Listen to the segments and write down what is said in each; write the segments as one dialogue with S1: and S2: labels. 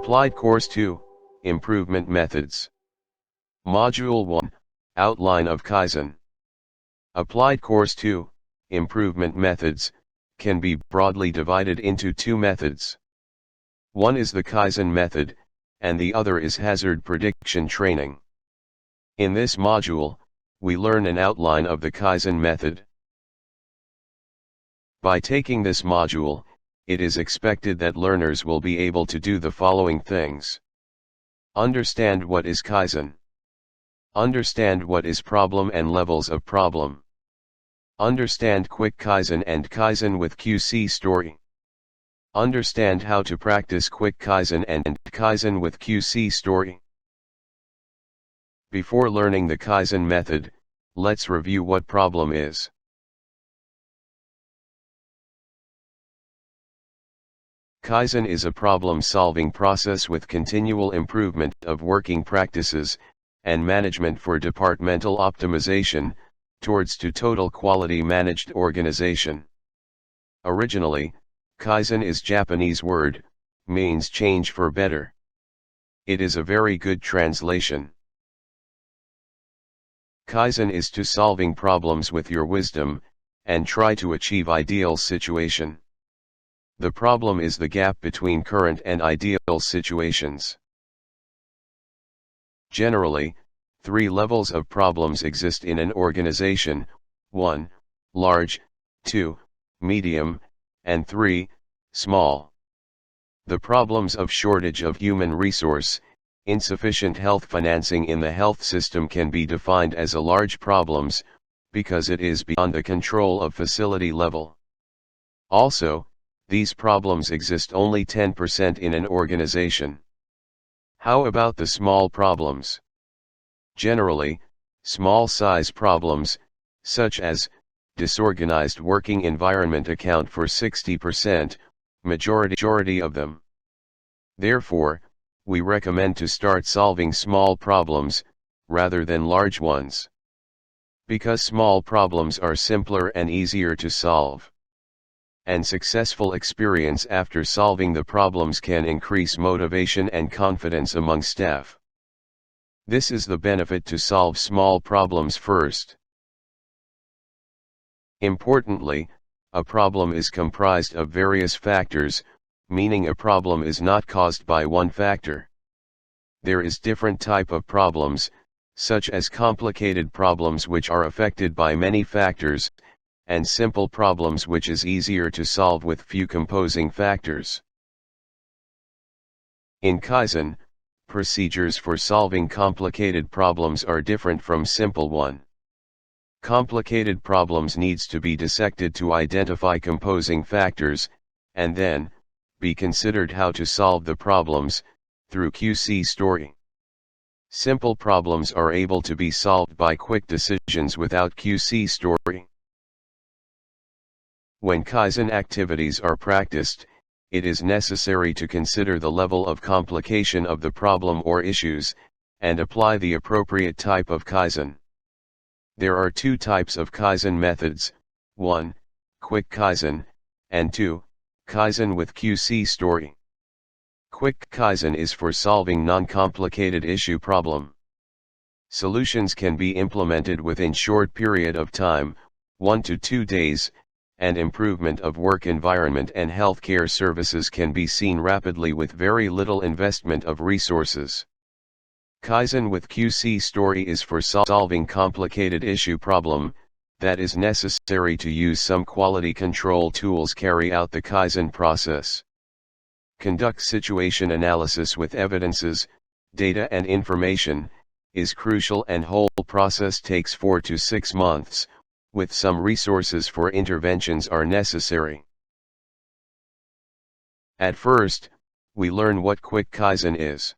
S1: Applied Course 2, Improvement Methods. Module 1, Outline of Kaizen. Applied Course 2, Improvement Methods, can be broadly divided into two methods. One is the Kaizen method, and the other is hazard prediction training. In this module, we learn an outline of the Kaizen method. By taking this module, it is expected that learners will be able to do the following things. Understand what is Kaizen. Understand what is problem and levels of problem. Understand Quick Kaizen and Kaizen with QC story. Understand how to practice Quick Kaizen and Kaizen with QC story. Before learning the Kaizen method, let's review what problem is. Kaizen is a problem-solving process with continual improvement of working practices, and management for departmental optimization, towards to total quality managed organization. Originally, Kaizen is Japanese word, means change for better. It is a very good translation. Kaizen is to solving problems with your wisdom, and try to achieve ideal situation. The problem is the gap between current and ideal situations. Generally, three levels of problems exist in an organization: 1. Large, 2. Medium, and 3. Small. The problems of shortage of human resource, insufficient health financing in the health system can be defined as a large problems, because it is beyond the control of facility level. Also, these problems exist only 10% in an organization. How about the small problems? Generally, small-size problems, such as disorganized working environment, account for 60%, majority of them. Therefore, we recommend to start solving small problems, rather than large ones. Because small problems are simpler and easier to solve. And successful experience after solving the problems can increase motivation and confidence among staff. This is the benefit to solve small problems first. Importantly, a problem is comprised of various factors, meaning a problem is not caused by one factor. There is different type of problems, such as complicated problems which are affected by many factors, and simple problems which is easier to solve with few composing factors. In Kaizen, procedures for solving complicated problems are different from simple one. Complicated problems needs to be dissected to identify composing factors, and then, be considered how to solve the problems, through QC story. Simple problems are able to be solved by quick decisions without QC story. When Kaizen activities are practiced, it is necessary to consider the level of complication of the problem or issues, and apply the appropriate type of Kaizen. There are two types of Kaizen methods: 1. Quick Kaizen, and 2. Kaizen with QC story. Quick Kaizen is for solving non-complicated issue problem. Solutions can be implemented within short period of time, 1 to 2 days, and improvement of work environment and healthcare services can be seen rapidly with very little investment of resources. Kaizen with QC story is for solving complicated issue problem, that is necessary to use some quality control tools carry out the Kaizen process. Conduct situation analysis with evidences, data and information, is crucial, and whole process takes 4 to 6 months, with some resources for interventions are necessary. At first, we learn what Quick Kaizen is.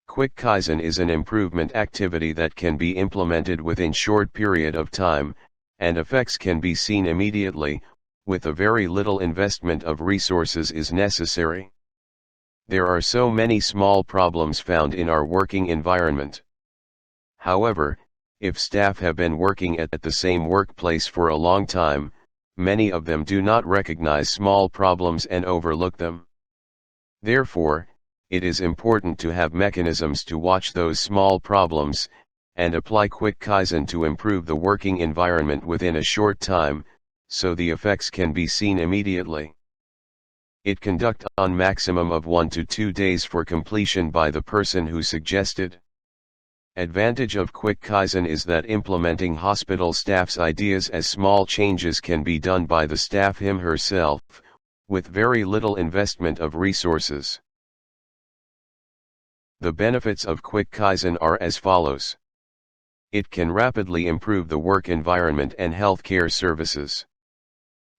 S1: Quick Kaizen is an improvement activity that can be implemented within short period of time, and effects can be seen immediately, with a very little investment of resources is necessary. There are so many small problems found in our working environment. However, if staff have been working at the same workplace for a long time, many of them do not recognize small problems and overlook them. Therefore, it is important to have mechanisms to watch those small problems, and apply quick Kaizen to improve the working environment within a short time, so the effects can be seen immediately. It conduct on maximum of 1 to 2 days for completion by the person who suggested. Advantage of quick Kaizen is that implementing hospital staff's ideas as small changes can be done by the staff him herself, with very little investment of resources. The benefits of quick Kaizen are as follows. It can rapidly improve the work environment and healthcare services.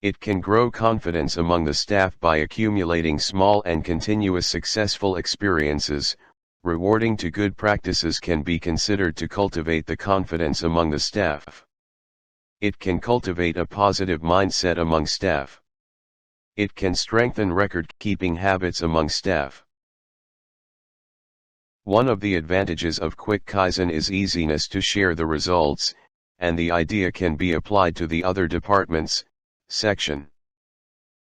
S1: It can grow confidence among the staff by accumulating small and continuous successful experiences. Rewarding to good practices can be considered to cultivate the confidence among the staff. It can cultivate a positive mindset among staff. It can strengthen record-keeping habits among staff. One of the advantages of quick Kaizen is easiness to share the results, and the idea can be applied to the other departments, section.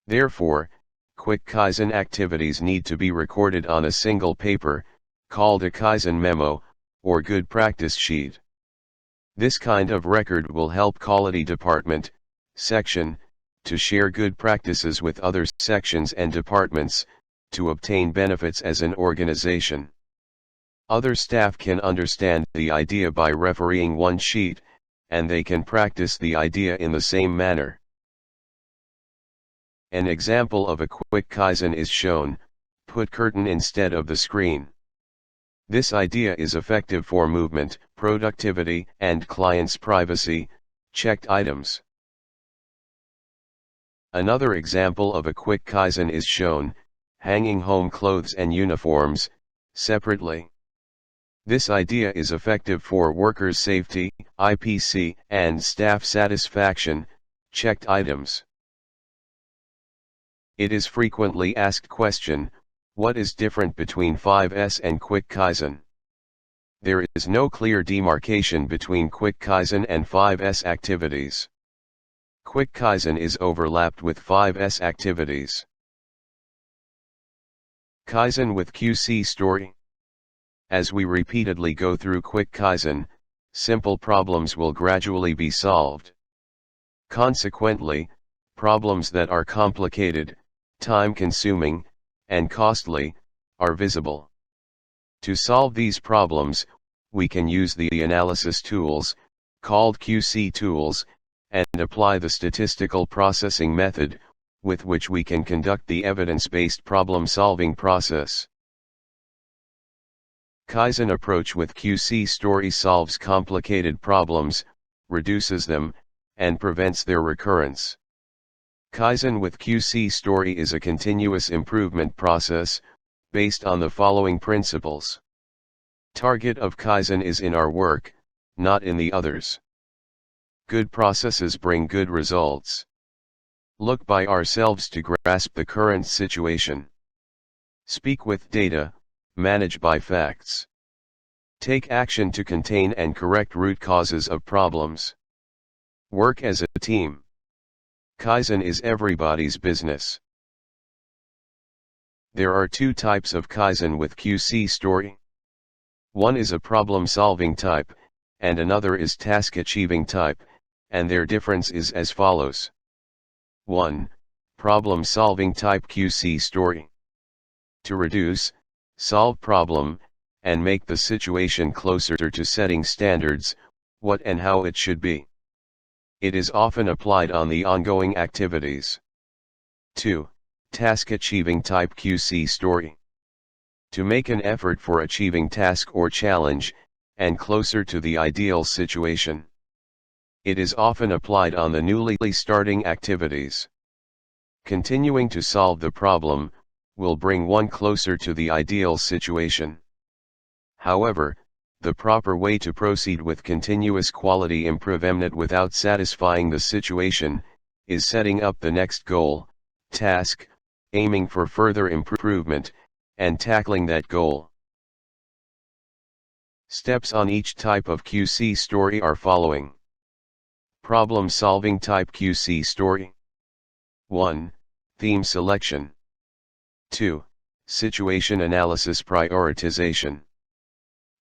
S1: Therefore, quick Kaizen activities need to be recorded on a single paper, called a Kaizen memo, or good practice sheet. This kind of record will help quality department, section, to share good practices with other sections and departments, to obtain benefits as an organization. Other staff can understand the idea by refereeing one sheet, and they can practice the idea in the same manner. An example of a quick Kaizen is shown: put curtain instead of the screen. This idea is effective for movement, productivity, and client's privacy, checked items. Another example of a quick Kaizen is shown: hanging home clothes and uniforms, separately. This idea is effective for workers' safety, IPC, and staff satisfaction, checked items. It is frequently asked question: what is different between 5S and quick Kaizen? There is no clear demarcation between quick Kaizen and 5S activities. Quick Kaizen is overlapped with 5S activities. Kaizen with QC story. As we repeatedly go through quick Kaizen, simple problems will gradually be solved. Consequently, problems that are complicated, time-consuming, and costly, are visible. To solve these problems, we can use the analysis tools, called QC tools, and apply the statistical processing method, with which we can conduct the evidence-based problem-solving process. Kaizen approach with QC story solves complicated problems, reduces them, and prevents their recurrence. Kaizen with QC story is a continuous improvement process, based on the following principles. Target of Kaizen is in our work, not in the others. Good processes bring good results. Look by ourselves to grasp the current situation. Speak with data, manage by facts. Take action to contain and correct root causes of problems. Work as a team. Kaizen is everybody's business. There are two types of Kaizen with QC story. One is a problem-solving type, and another is task-achieving type, and their difference is as follows. 1. Problem-solving type QC story. To reduce, solve problem, and make the situation closer to setting standards, what and how it should be. It is often applied on the ongoing activities. 2. Task-achieving type QC story. To make an effort for achieving task or challenge, and closer to the ideal situation. It is often applied on the newly starting activities. Continuing to solve the problem, will bring one closer to the ideal situation. However, the proper way to proceed with continuous quality improvement without satisfying the situation, is setting up the next goal, task, aiming for further improvement, and tackling that goal. Steps on each type of QC story are following. Problem-solving type QC story. 1. Theme selection. 2. Situation analysis prioritization.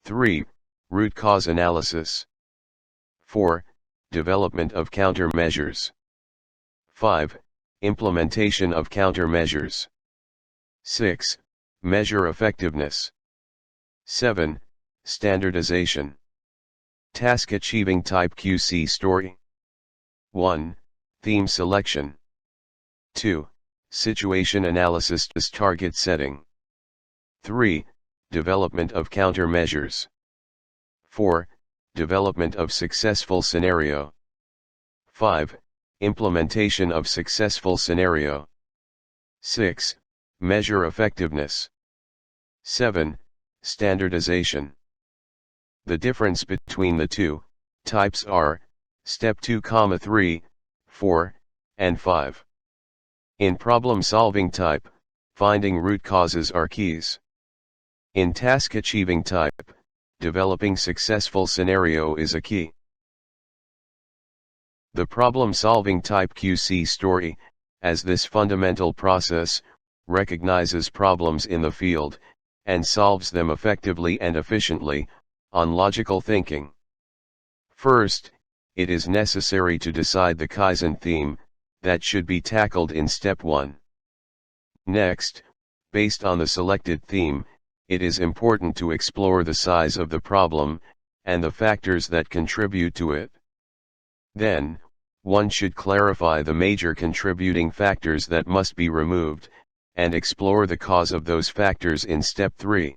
S1: 3. Root cause analysis. 4. Development of countermeasures. 5. Implementation of countermeasures. 6. Measure effectiveness. 7. Standardization. Task achieving type QC story. 1. Theme selection. 2. Situation analysis target setting. 3. Development of countermeasures. 4. Development of successful scenario. 5. Implementation of successful scenario. 6. Measure effectiveness. 7. Standardization. The difference between the two types are step 2, 3, 4, and 5. In problem-solving type, finding root causes are keys. In task-achieving type, developing successful scenario is a key. The problem-solving type QC story, as this fundamental process, recognizes problems in the field, and solves them effectively and efficiently, on logical thinking. First, it is necessary to decide the Kaizen theme, that should be tackled in step 1. Next, based on the selected theme, it is important to explore the size of the problem, and the factors that contribute to it. Then, one should clarify the major contributing factors that must be removed, and explore the cause of those factors in step 3.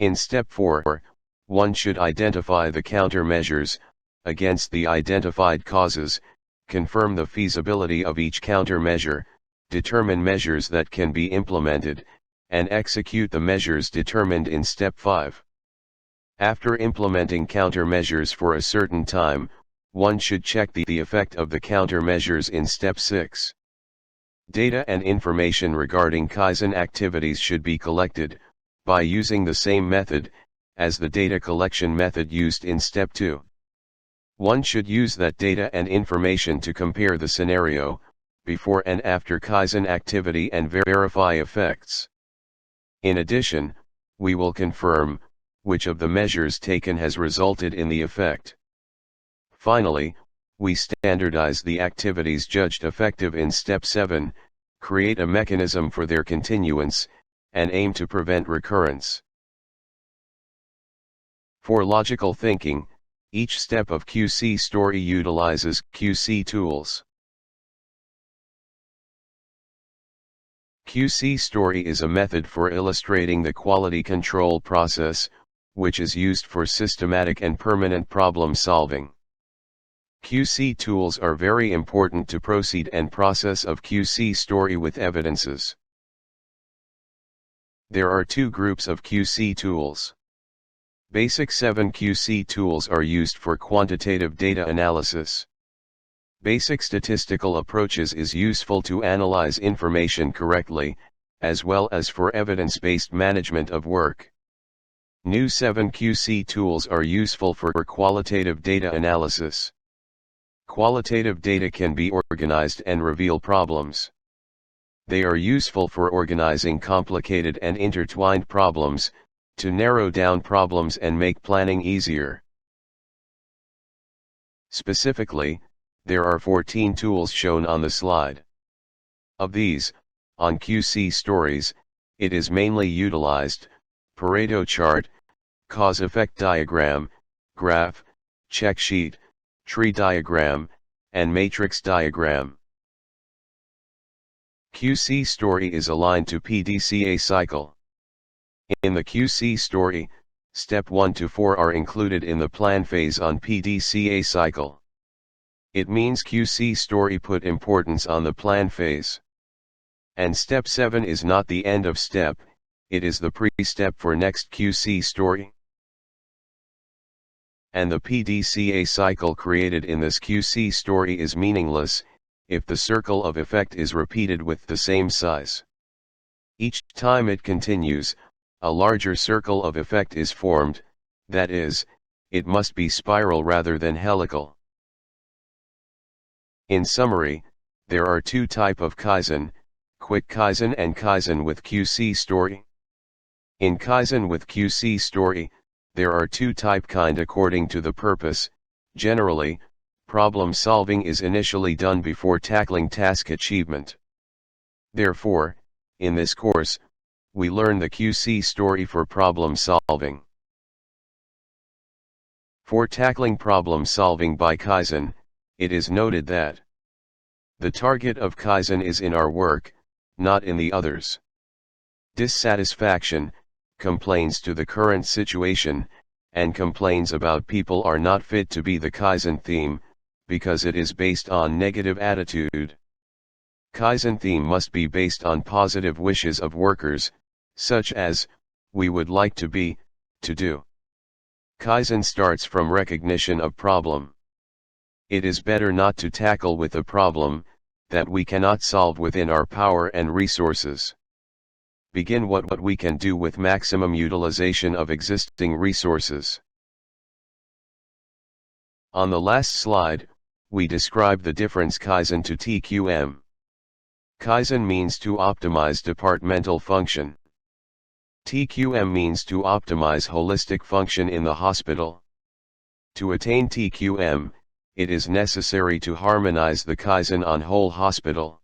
S1: In step 4, one should identify the countermeasures against the identified causes, confirm the feasibility of each countermeasure, determine measures that can be implemented, and execute the measures determined in step 5. After implementing countermeasures for a certain time, one should check the effect of the countermeasures in step 6. Data and information regarding Kaizen activities should be collected, by using the same method, as the data collection method used in step 2. One should use that data and information to compare the scenario, before and after Kaizen activity and verify effects. In addition, we will confirm, which of the measures taken has resulted in the effect. Finally, we standardize the activities judged effective in step 7, create a mechanism for their continuance, and aim to prevent recurrence. For logical thinking, each step of QC story utilizes QC tools. QC story is a method for illustrating the quality control process, which is used for systematic and permanent problem solving. QC tools are very important to proceed and process of QC story with evidences. There are two groups of QC tools. Basic 7 QC tools are used for quantitative data analysis. Basic statistical approaches is useful to analyze information correctly, as well as for evidence-based management of work. New 7 QC tools are useful for qualitative data analysis. Qualitative data can be organized and reveal problems. They are useful for organizing complicated and intertwined problems, to narrow down problems and make planning easier. Specifically, there are 14 tools shown on the slide. Of these, on QC stories, it is mainly utilized: Pareto chart, cause-effect diagram, graph, check sheet, tree diagram, and matrix diagram. QC story is aligned to PDCA cycle. In the QC story, step 1 to 4 are included in the plan phase on PDCA cycle. It means QC story put importance on the plan phase. And step 7 is not the end of step, it is the pre-step for next QC story. And the PDCA cycle created in this QC story is meaningless, if the circle of effect is repeated with the same size. Each time it continues, a larger circle of effect is formed, that is, it must be spiral rather than helical. In summary, There are two types of Kaizen, quick Kaizen and Kaizen with QC story. In Kaizen with QC story, there are two type kind according to the purpose. Generally, problem solving is initially done before tackling task achievement. Therefore, in this course, we learn the QC story for problem solving. For tackling problem solving by Kaizen, it is noted that the target of Kaizen is in our work, not in the others. Dissatisfaction, complaints to the current situation, and complaints about people are not fit to be the Kaizen theme, because it is based on negative attitude. Kaizen theme must be based on positive wishes of workers, such as, we would like to be, to do. Kaizen starts from recognition of problem. It is better not to tackle with a problem that we cannot solve within our power and resources. Begin what we can do with maximum utilization of existing resources. On the last slide, we describe the difference Kaizen to TQM. Kaizen means to optimize departmental function. TQM means to optimize holistic function in the hospital. To attain TQM, it is necessary to harmonize the Kaizen on whole hospital.